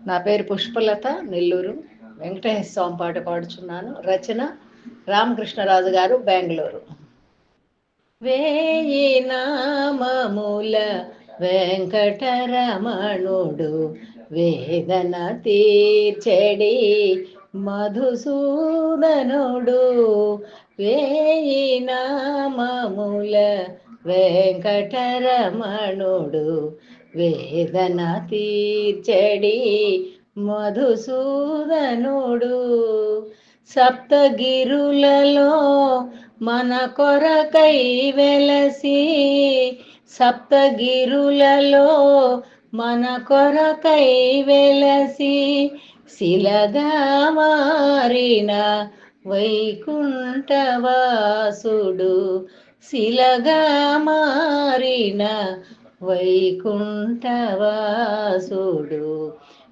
నా పేరు పుష్పలత, నెల్లూరు. వెంకటేశ్వర స్వామి పాట పాడుచున్నాను. రచన రామకృష్ణరాజు గారు, బెంగళూరు. వేయి నామముల వెంకటరమణుడు వేదన తీర్చెడి మధుసూదనుడు. వేయి నామముల వెంకటరమణుడు వేదన తీర్చెడి మధుసూదనుడు. సప్తగిరులలో మన కొరకై వెలసి, సప్తగిరులలో మన కొరకై వెలసి, శిలగా మారిన వైకుంఠవాసుడు, శిలగా మారిన వైకుంఠవాసుడు.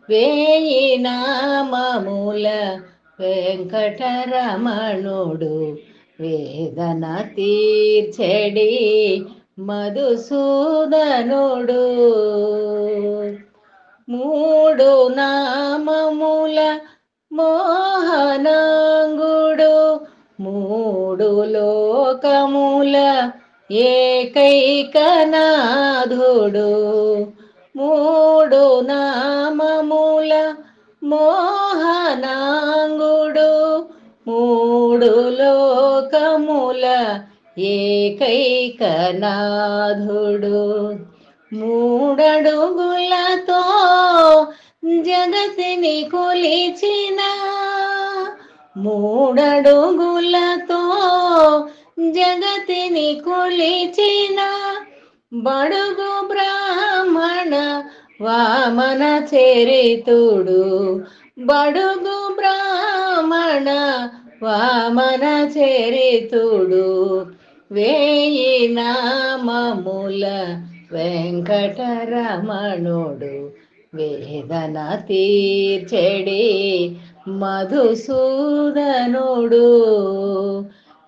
వేయి నామముల వెంకటరమణుడు వేదన తీర్చెడి మధుసూదనుడు. మూడు నామముల మోహనాంగుడు, మూడు లోకముల ఏకైకనాథుడు. మూడు నామముల మోహనాంగుడు, మూడు లోకముల ఏకైకనాథుడు. మూడడుగులతో జగతిని కొలిచిన, మూడడుగులతో జగతిని కొలిచిన బడుగు బ్రాహ్మణ వామన చరితుడు, బడుగు బ్రాహ్మణ వామన చరితుడు. వేయి నామముల వెంకటరమణుడు వేదన తీర్చెడి మధుసూదనుడు.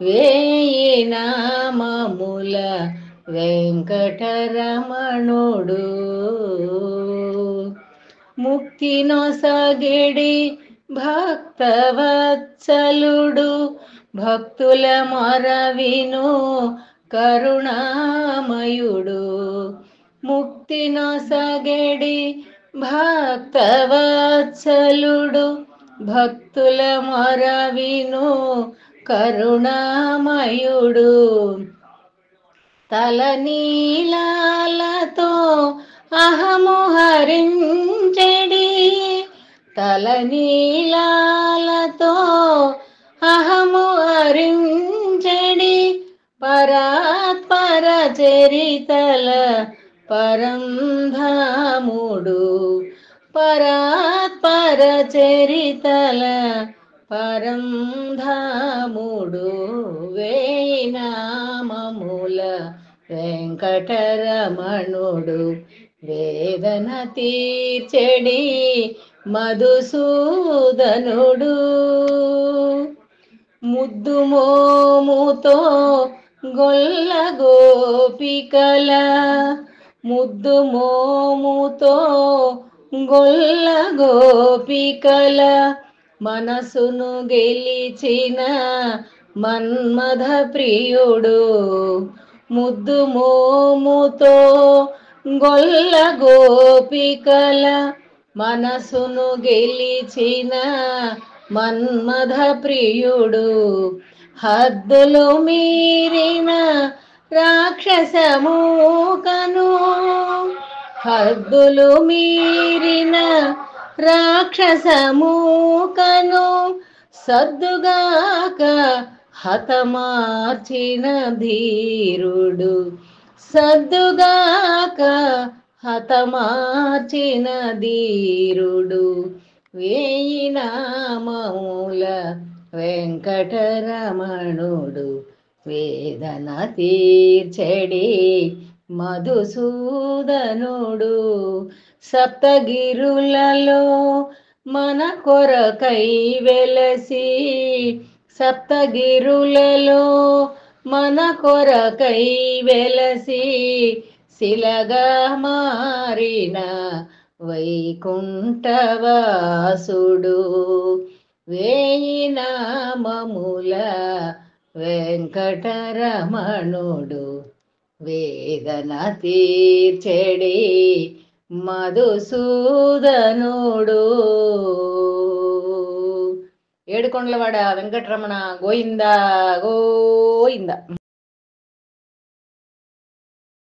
వేయి నామముల వెంకటరమణుడు. ముక్తి నొసగిడి భక్తవత్సలుడు, భక్తుల మొరవిను కరుణామయుడు. ముక్తి నొసగిడి భక్తవత్సలుడు, భక్తుల మొరవిను కరుణామయుడు. తలనీలాలతో అహము హరించెడి, తలనీలాలతో అహము హరించెడి పరాత్పర చరితల పరంధాముడు, పరాత్పర చరితల పరంధాముడు. వేయి నామముల వెంకటరమణుడు వేదన తీర్చెడి మధుసూదనుడు. ముద్దు మోముతో గొల్ల గోపికల, ముద్దు మోముతో గొల్ల గోపికల మనసును గెలిచిన మన్మథ ప్రియుడు. ముద్దు మోముతో గొల్ల గోపికల మనసును గెలిచిన మన్మథ ప్రియుడు. హద్దులు మీరిన రాక్షసమూకను, హద్దులు మీరిన రాక్షసమూకను సద్దుగాక హతమార్చిన ధీరుడు, సద్దుగాక హతమార్చిన ధీరుడు. వేయి నామముల వెంకటరమణుడు వేదన తీర్చెడి మధుసూదనుడు. సప్తగిరులలో మన కొరకై వెలసి, సప్తగిరులలో మన కొరకై వెలసి, శిలగా మారిన వైకుంఠవాసుడు వేయి నామముల వెంకటరమణుడు వేదన తీర్చెడి మధుసూదనుడు. ఏడుకొండలవాడ వెంకటరమణ గోయిందా గోయిందా.